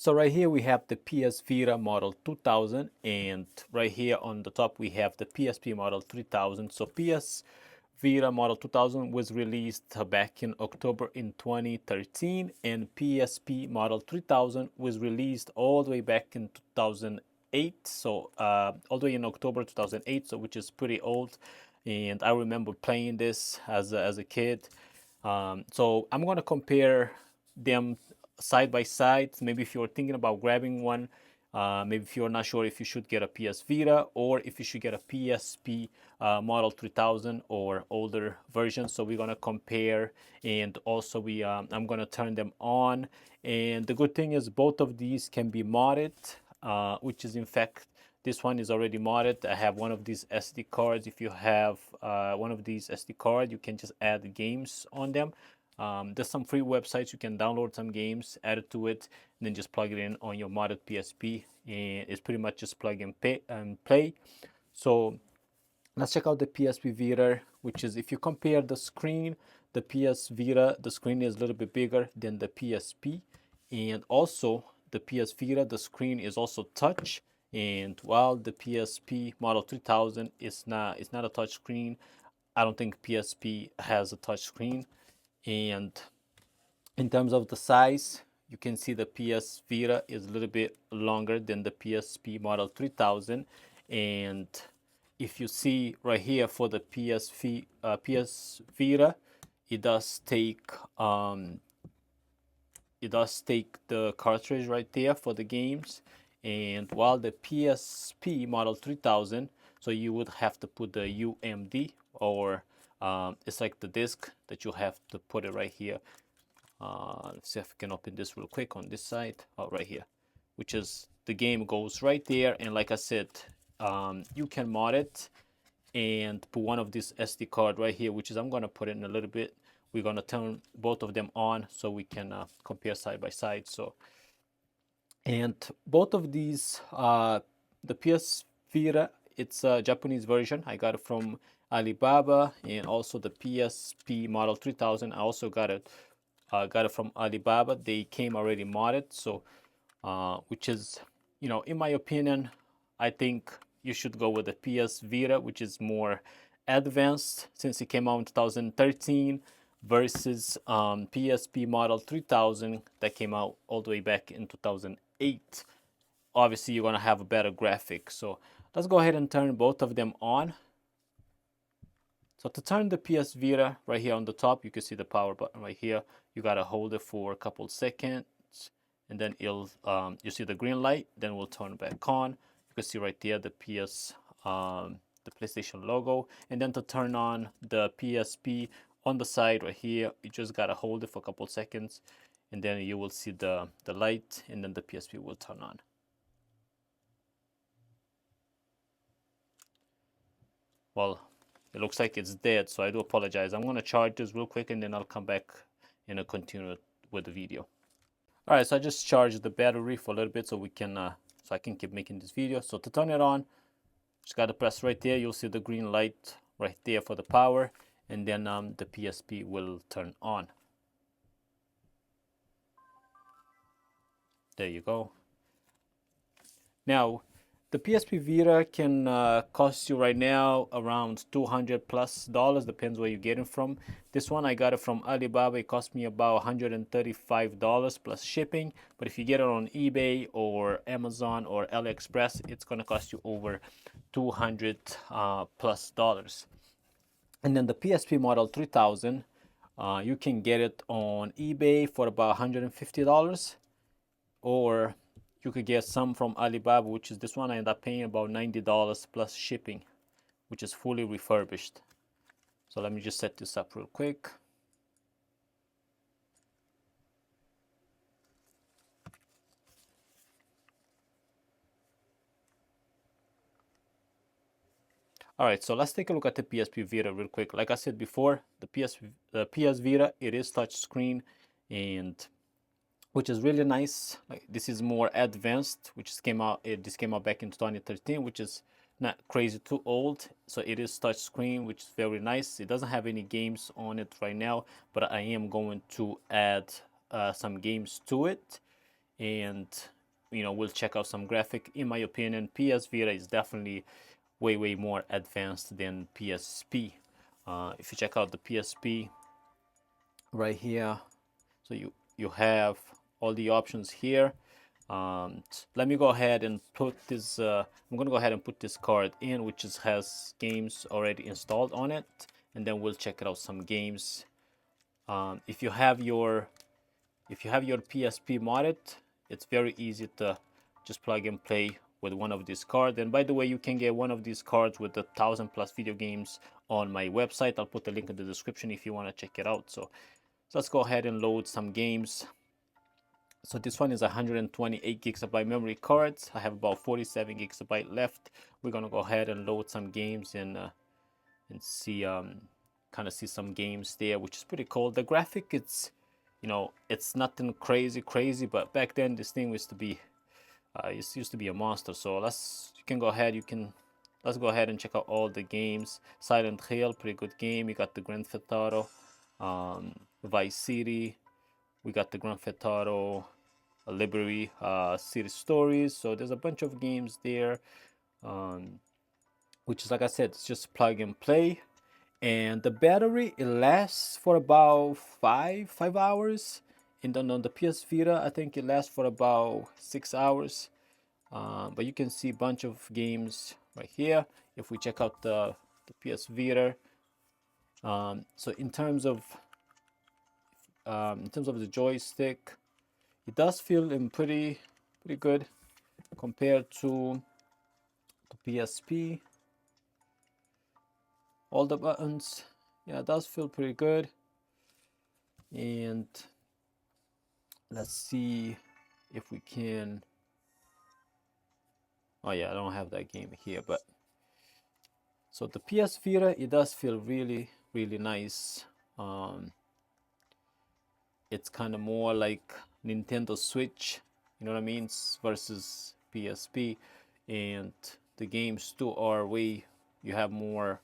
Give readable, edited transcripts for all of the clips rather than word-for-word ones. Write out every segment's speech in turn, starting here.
So right here we have the PS Vita model 2000, and right here on the top we have the PSP model 3000. So PS Vita model 2000 was released back in October in 2013, and PSP model 3000 was released all the way back in 2008. So all the way in October 2008, so which is pretty old. And I remember playing this as a kid. So I'm gonna compare them side by side. Maybe if you're thinking about grabbing one, maybe if you're not sure if you should get a PS Vita or if you should get a PSP model 3000 or older version. So we're gonna compare, and also I'm gonna turn them on. And the good thing is both of these can be modded, which is in fact this one is already modded. I have one of these SD cards. If you have one of these SD cards, you can just add games on them. There's some free websites you can download some games, add it to it, and then just plug it in on your modded PSP, and it's pretty much just plug and play. So let's check out the PSP Vita, which is, if you compare the screen, the PS Vita, the screen is a little bit bigger than the PSP, and also the PS Vita, the screen is also touch. And while the PSP model 3000 is not, it's not a touch screen, I don't think PSP has a touch screen. And in terms of the size, you can see the PS Vita is a little bit longer than the PSP model 3000. And if you see right here for the PS Vita, it does take the cartridge right there for the games. And while the PSP model 3000, so you would have to put the UMD, or it's like the disc that you have to put it right here. Let's see if I can open this real quick on this side. Oh, right here, which is the game goes right there. And like I said, you can mod it and put one of this SD card right here, which is, I'm gonna put it in a little bit. We're gonna turn both of them on so we can compare side by side. So, and both of these, the PS Vita, it's a Japanese version. I got it from Alibaba, and also the PSP model 3000. I also got it from Alibaba. They came already modded, so which is, in my opinion, I think you should go with the PS Vita, which is more advanced since it came out in 2013, versus PSP model 3000 that came out all the way back in 2008. Obviously, you're gonna have a better graphic. So let's go ahead and turn both of them on. So to turn the PS Vita, right here on the top, you can see the power button right here. You gotta hold it for a couple seconds, and then you see the green light. Then we'll turn back on. You can see right there the the PlayStation logo. And then to turn on the PSP on the side right here, you just gotta hold it for a couple seconds, and then you will see the light, and then the PSP will turn on. Well, it looks like it's dead, so I do apologize. I'm gonna charge this real quick, and then I'll come back and continue with the video. All right, so I just charged the battery for a little bit so we can so I can keep making this video. So to turn it on, just gotta press right there. You'll see the green light right there for the power, and then the PSP will turn on. There you go. Now, the PSP Vita can cost you right now around $200+, depends where you get it from. This one I got it from Alibaba. It cost me about $135 plus shipping. But if you get it on eBay or Amazon or AliExpress, it's gonna cost you over $200+. And then the PSP model 3000, you can get it on eBay for about $150, or you could get some from Alibaba, which is this one. I ended up paying about $90 plus shipping, which is fully refurbished. So let me just set this up real quick. All right, so let's take a look at the PSP Vita real quick. Like I said before, the PS Vita, it is touch screen, and which is really nice. Like, this is more advanced, which came out. This came out back in 2013, which is not crazy too old. So it is touch screen, which is very nice. It doesn't have any games on it right now, but I am going to add some games to it. and we'll check out some graphic. In my opinion, PS Vita is definitely way more advanced than PSP. If you check out the PSP right here, so you have all the options here. Let me go ahead and put this. I'm gonna go ahead and put this card in, which has games already installed on it, and then we'll check out some games. If you have your PSP modded, it's very easy to just plug and play with one of these cards. And by the way, you can get one of these cards with 1,000+ video games on my website. I'll put the link in the description if you want to check it out. So let's go ahead and load some games. So this one is 128 gigabyte memory cards. I have about 47 gigabyte left. We're gonna go ahead and load some games and see kind of see some games there, which is pretty cool. The graphic, it's nothing crazy, but back then this thing used to be a monster. So let's go ahead and check out all the games. Silent Hill, pretty good game. You got the Grand Theft Auto, Vice City. We got the Grand Theft Auto, Liberty City Stories. So there's a bunch of games there, which is, like I said, it's just plug and play. And the battery, it lasts for about five hours. And then on the PS Vita, I think it lasts for about 6 hours. But you can see a bunch of games right here. If we check out the PS Vita, so in terms of the joystick, it does feel pretty good compared to the PSP. All the buttons, yeah, it does feel pretty good. And let's see if we can. Oh yeah, I don't have that game here, but so the PS Vita, it does feel really nice. It's kind of more like Nintendo Switch, you know what I mean, versus PSP. And the games too are you have more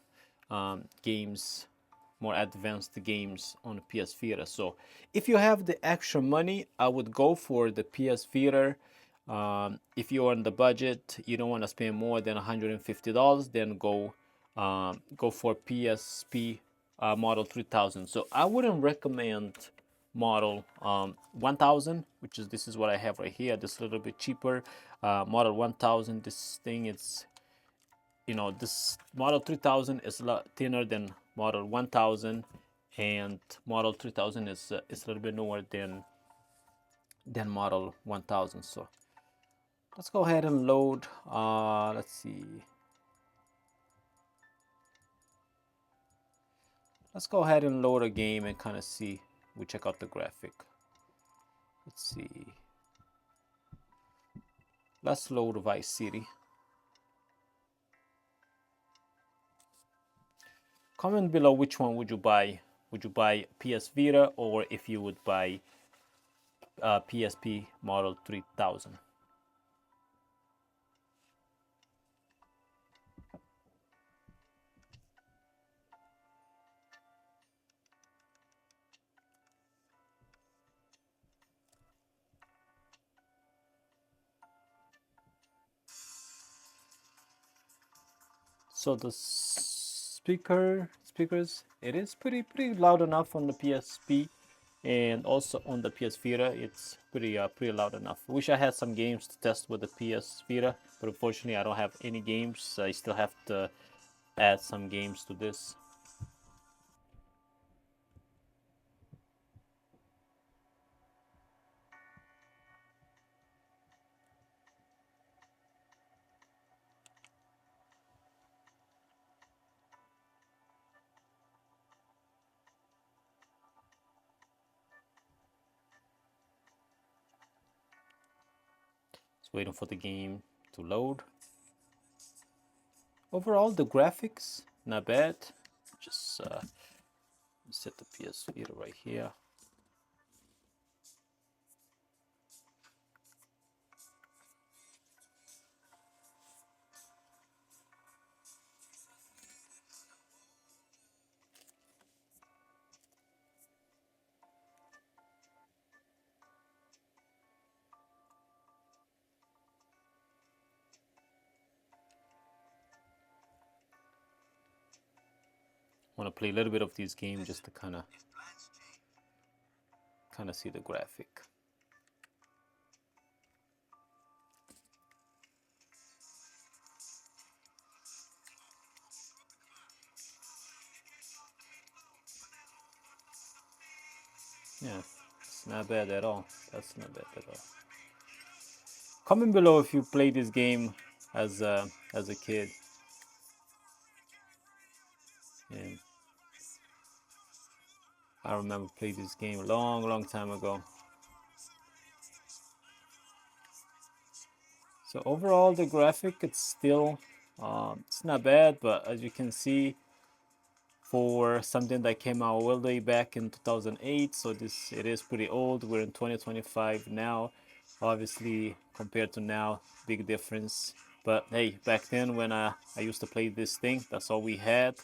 games, more advanced games on the PS Vita. So if you have the extra money, I would go for the PS Vita. If you're on the budget, you don't want to spend more than $150, then go for PSP model 3000. So I wouldn't recommend model 1000, which is, this is what I have right here. This a little bit cheaper. Model 1000, this thing, it's, this model 3000 is a lot thinner than model 1000, and model 3000 is a little bit newer than model 1000. So let's go ahead and load. Let's see. Let's go ahead and load a game and kind of see. We check out the graphic. Let's see. Let's load Vice City. Comment below which one would you buy. Would you buy PS Vita, or if you would buy PSP model 3000. So the speakers, it is pretty loud enough on the PSP, and also on the PS Vita, it's pretty loud enough. I wish I had some games to test with the PS Vita, but unfortunately I don't have any games. I still have to add some games to this. Just waiting for the game to load. Overall, the graphics, not bad. Just set the PS Vita right here. want to play a little bit of this game just to kind of see the graphic. Yeah, it's not bad at all. That's not bad at all. Comment below if you played this game as a kid. And I remember playing this game a long time ago. So overall, the graphic, it's still, it's not bad, but as you can see, for something that came out all the way back in 2008, so it is pretty old. We're in 2025 now. Obviously, compared to now, big difference. But hey, back then when I used to play this thing, that's all we had.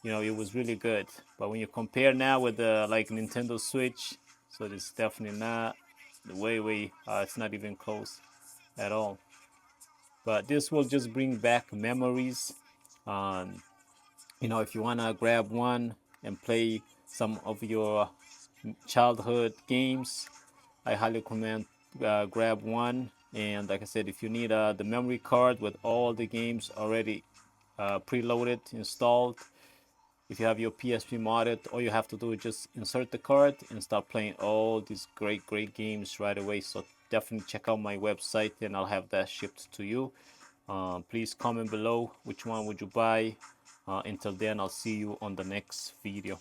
You know, it was really good. But when you compare now with the like Nintendo Switch, so it's definitely not the way it's not even close at all. But this will just bring back memories. Um, you know, if you wanna grab one and play some of your childhood games, I highly recommend grab one. And like I said, if you need the memory card with all the games already preloaded, installed, if you have your PSP modded, all you have to do is just insert the card and start playing all these great games right away. So definitely check out my website and I'll have that shipped to you. Please comment below which one would you buy. Until then, I'll see you on the next video.